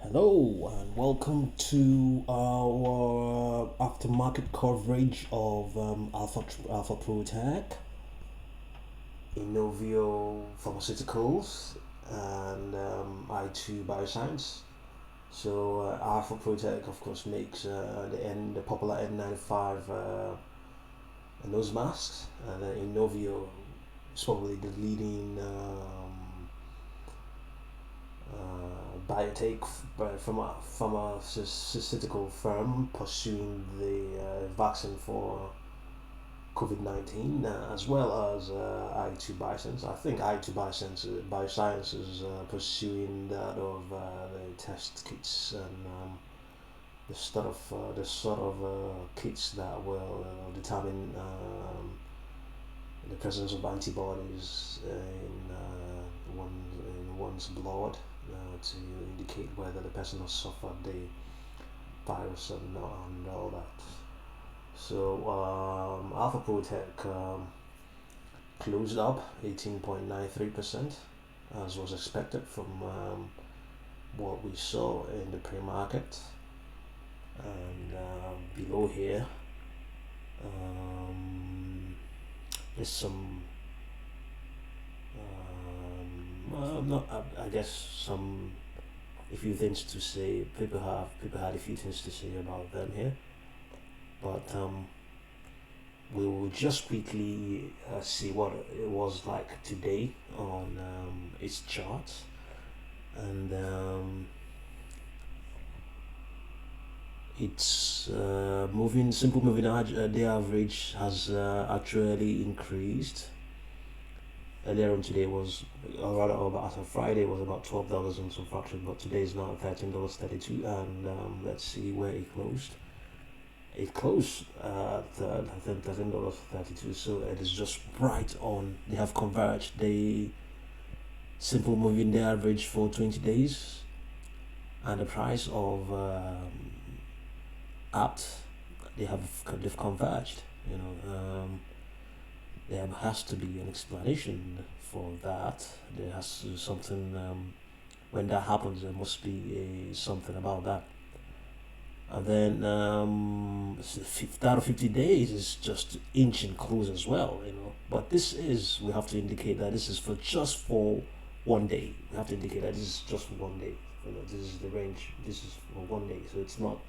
Hello and welcome to our aftermarket coverage of Alpha Pro Tech, Inovio Pharmaceuticals, and Aytu Bioscience. So Alpha Pro Tech, of course, makes the popular N95 nose masks, and Inovio is probably the leading biotech pharmaceutical firm pursuing the vaccine for COVID-19, as well as Aytu Bioscience. I think Aytu Bioscience is pursuing that of the test kits and the sort of kits that will determine the presence of antibodies in one's blood to indicate whether the person has suffered the virus and all that. So Alpha Pro Tech closed up 18.93% as was expected from what we saw in the pre-market, and below here there's some not I guess some a few things to say. People had a few things to say about them here, but we will just quickly see what it was like today on its charts, and it's moving simple moving day average has actually increased. Earlier on today was, or rather, about Friday was about $12 and some fraction, but today is now $13.32, and let's see where it closed. It closed at I think $13.32, so it is just right on. They have converged. The simple moving day average for 20 days and the price of APT, they've converged. There has to be an explanation for that. There has to be something. When that happens, there must be something about that. And then out of 50 days is just inching close as well. But this is, we have to indicate that this is for 1 day. We have to indicate that this is just for 1 day. This is the range. This is for 1 day, so it's not.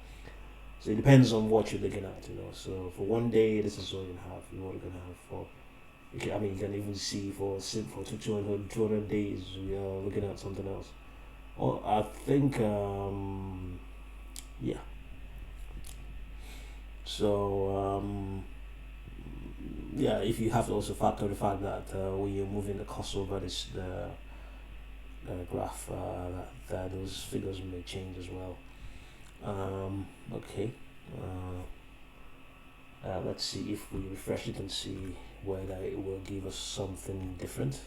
So it depends on what you're looking at. So for 1 day, this is what you have. What you're gonna have for. You can even see for 200 days, we are looking at something else. Oh, I think, yeah. So, yeah, if you have to also factor the fact that when you're moving the cost over the graph, that those figures may change as well. Okay. Let's see if we refresh it and see whether it will give us something different.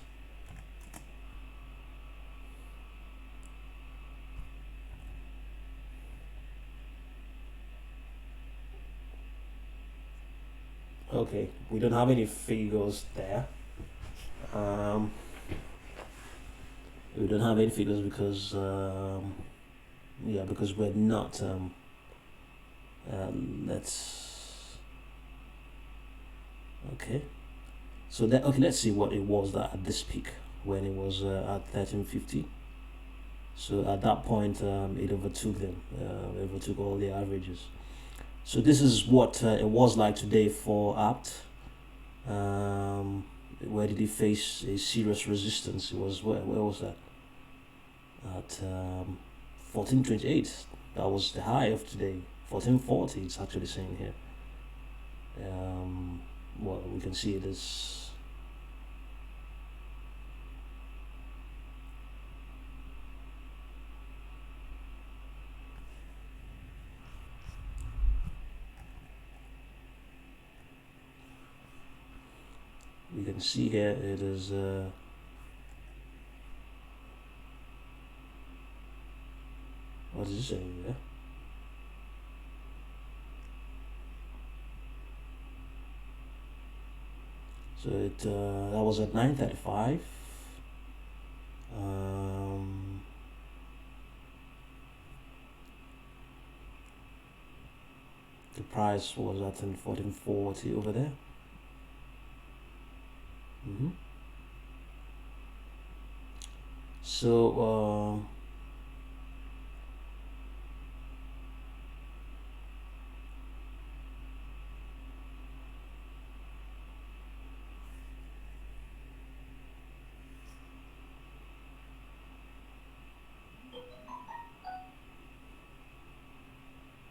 Okay, we don't have any figures there. We don't have any figures because because we're not let's okay so that okay let's see what it was that at this peak when it was at 1350. So at that point it overtook them, overtook all the averages. So this is what it was like today for APT. Where did it face a serious resistance? It was where was that? At 1428. That was the high of today. 1440. It's actually saying here. Well, we can see it as we can see here it is what is it saying there? So it that was at 9:35. The price was at 1440 over there. Mm-hmm. So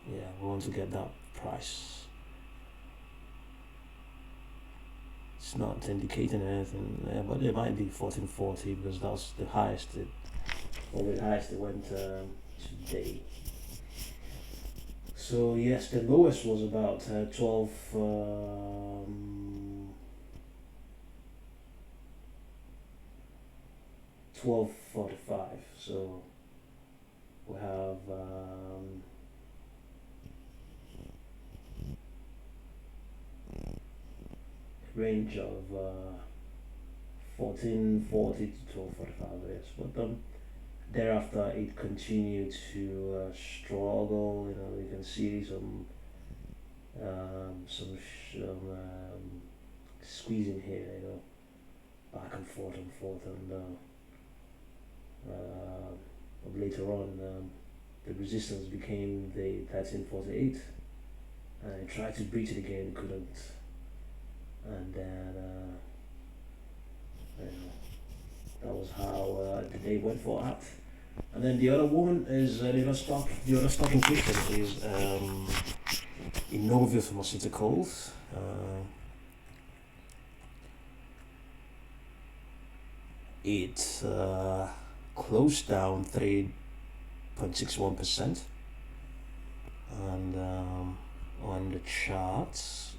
yeah, we want to get that price. It's not indicating anything, but it might be 1440 because that's the highest the highest it went today. So yes, the lowest was about 12:45. So we have range of 1440 to 12:45. Yes, but thereafter it continued to struggle. You can see some squeezing here. Back and forth, but later on, the resistance became the 1348, and I tried to breach it again, couldn't, and then that was how the day went for that. And then the other one is the other stock in question is Inovio Pharmaceuticals. It closed down 3.61%, and on the charts,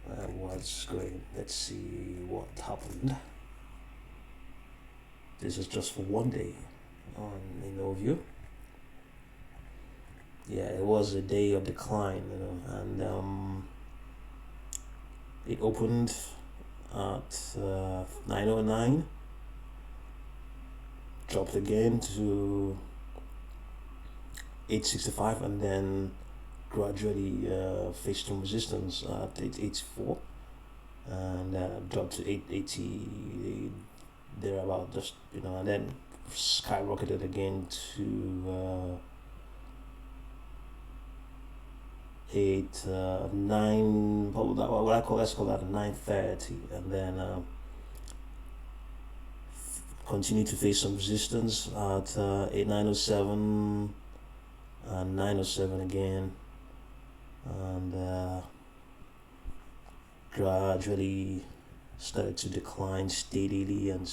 what's going? Let's see what happened. This is just for one day on Inovio. Yeah, it was a day of decline, and it opened at 909, dropped again to 865, and then gradually faced some resistance at 884, and dropped to 880 thereabout, and then skyrocketed again to 9, let's call that 930, and then continue to face some resistance at 8907 and 907 again, and gradually started to decline steadily, and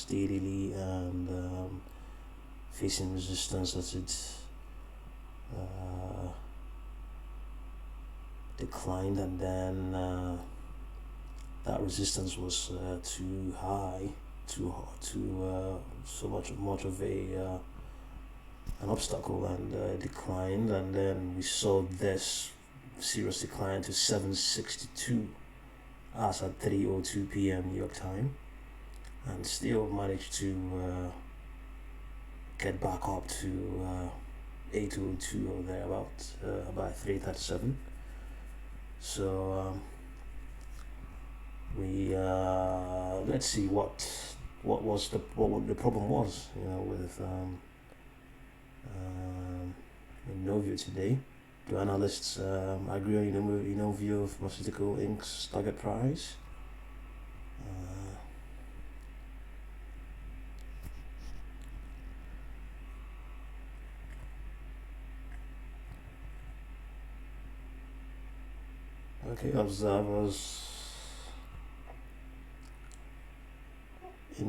facing resistance as it declined, and then that resistance was too high, so much of an obstacle, and declined, and then we saw this serious decline to 762 as at 3:02 p.m. New York time, and still managed to get back up to 802 or thereabout by 3:37. So we let's see what the problem was, with Inovio today. Do analysts agree on Inovio Pharmaceutical Inc.'s target price? Okay, observers.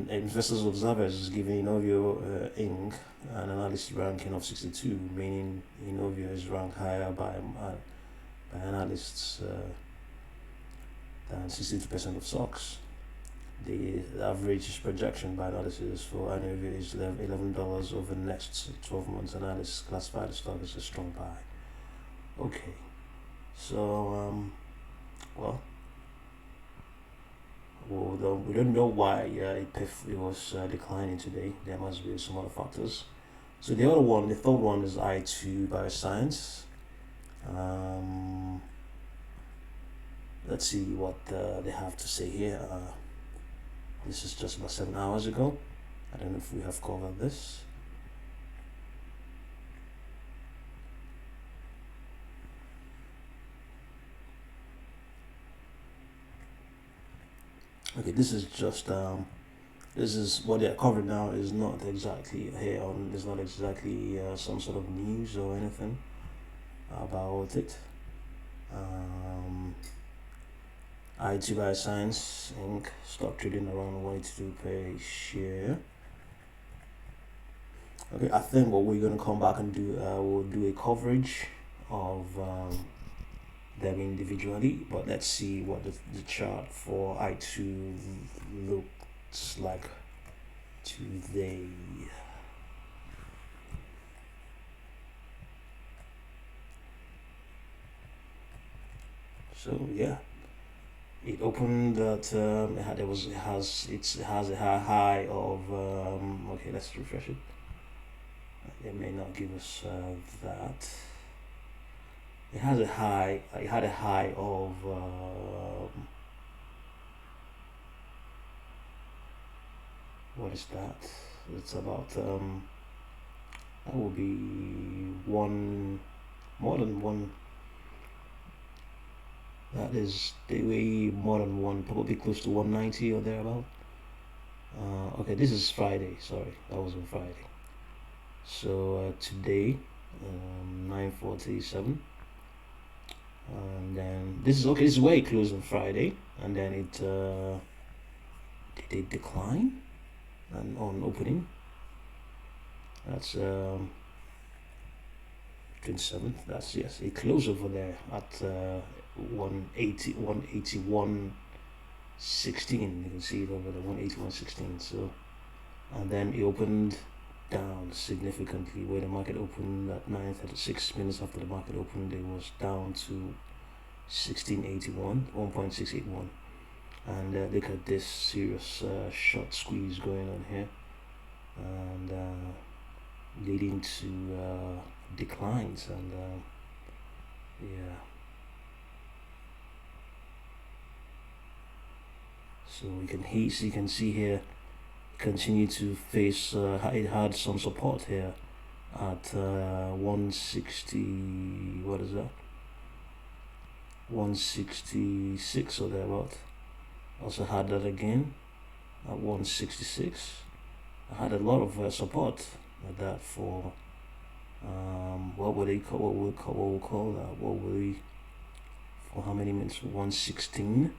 Investors observers is giving Inovio Inc. an analyst ranking of 62, meaning Inovio is ranked higher by analysts than 62% of stocks. The average projection by analysis for Inovio is $11 over the next 12 months. Analysts classify the stock as a strong buy. Okay, so although we don't know why it was declining today. There must be some other factors. So the third one is Aytu Bioscience. Let's see what they have to say here. This is just about 7 hours ago. I don't know if we have covered this. Okay, this is just this is what they're covering now. Is not exactly here on. Is not exactly some sort of news or anything about it. Aytu Bioscience Inc. stock trading around 182 per share. Okay, I think what we're gonna come back and do, we'll do a coverage of them individually, but let's see what the chart for Aytu looks like today. So yeah, it opened at it has a high of okay, let's refresh it. It may not give us that. It has a high. It had a high of what is that? It's about that will be more than one. That is the way more than one, probably close to 190 or thereabout. Okay, this is Friday. Sorry, that was on Friday. So today, 9:47, and then this is okay. This is where it closed on Friday, and then it did it decline, and on opening, that's 27th. That's yes, it closed over there at 181.16. You can see it over there, 181.16. So, and then it opened down significantly where the market opened at 9:36 minutes after the market opened. It was down to 1681, 1.681. And look at this serious short squeeze going on here, and leading to declines, and yeah. So you can see here, continue to face. It had some support here at 160. What is that? 166 or thereabout. Also had that again at 166. I had a lot of support at that for what would they call what we'll call that? What will we for how many minutes? 116.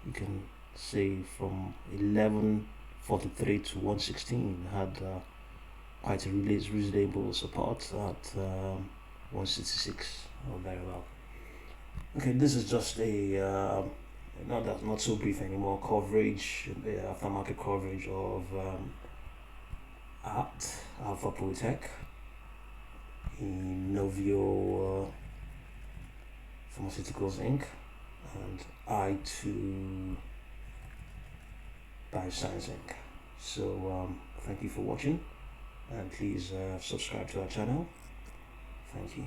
You can say from 11:43 to 116 had quite a reasonable support at 166 or thereabout. Okay, this is just a not so brief anymore coverage, aftermarket coverage of APT, Alpha Pro Tech, Inovio Pharmaceuticals Inc. and Aytu Bioscience Inc. So thank you for watching, and please subscribe to our channel. Thank you.